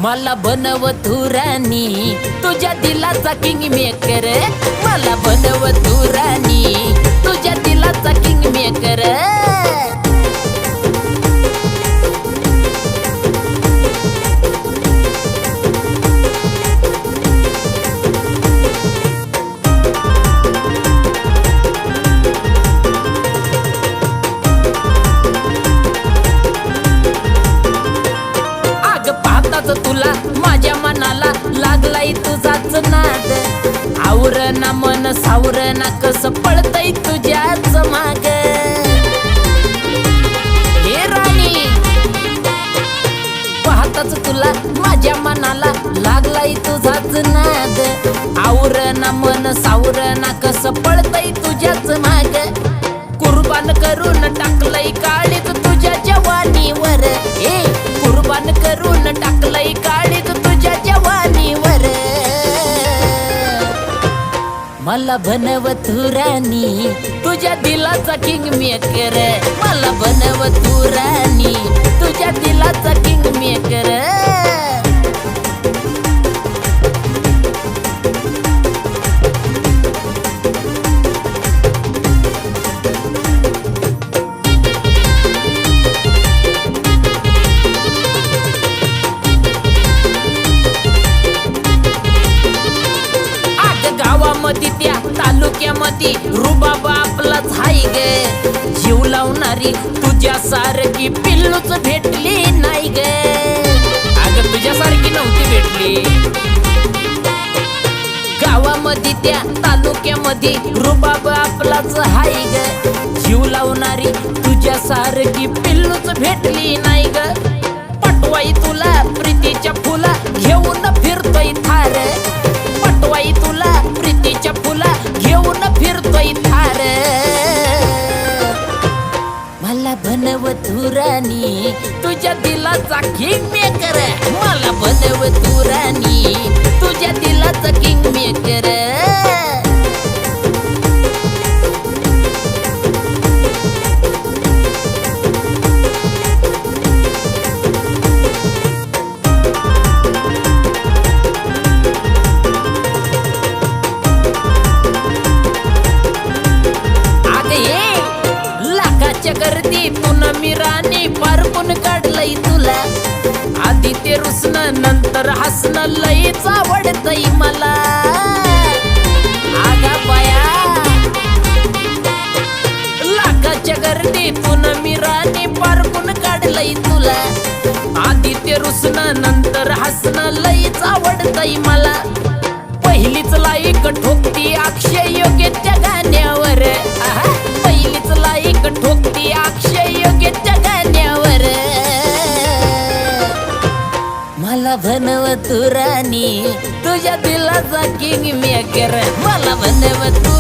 मला बनव तू राणी तुझ्या दिलाचा किंग मेकर, मला बनव तू राणी तुझ्या दिलाचा किंग मेकर. तुला माझ्या मनाला लागलाय तुझाच नाद, आवरणा मन सावरणा कस पळतय तुझ्याच माग. हे राणी पाहताच तुला माझ्या मनाला लागलाय तुझाच नाद, आवरणा मन सावरणा कस पळतय तुझ्याच माग. कुर्बान करून टाकलंय काळीज तुझ्या जवानीवर, कुर्बान करून टाकलंय काळीज तुझ्या जवानीवर. मला बनव तू राणी तुझ्या दिलाचा किंग मेकर, मला बनव तू राणी तुझ्या दिलाचा किंग मेकर. त्या तालुक्यामध्ये रुबाब आपलाच हाय ग, जीव लावणारी तुझ्या सारखी पिल्लूच भेटली नाही ग. अगं तुझ्या सारखी नव्हती भेटली. गावामध्ये त्या तालुक्यामध्ये रुबाब आपलाच हाय ग, जीव लावणारी तुझ्या सारखी पिल्लूच भेटली नाही ग. पटवाई तुला प्रीतीच्या फुला घेऊन फिरतोय थार, पटवाई तुला प्रीतीच्या फुला घेऊन फिरतोय थार. मला बनव तू राणी तुझ्या दिलाचा किंग मेकर, मला बनव तू राणी तुझ्या दिलाचा किंग मेकर. गर्दी पुन्हा मी राणी पारपून काढलंय तुला, आधी ते रुसणं नंतर हसणं लईच आवडतंय मला. आगा बाया लाखाच्या गर्दी पुन्हा मी राणी पारपून काढलंय तुला, आधी ते रुसणं नंतर हसणं लईच आवडतंय मला. पहिलीच लाईक ठोकती अक्षय योग्यच्या गाण्यावर, पहिलीच लाईक ठोकती अक्षय योग्यच्या गाण्यावर. मला बनव तू राणी तुझ्या दिलाचा किंग मेकर, मला बनव तू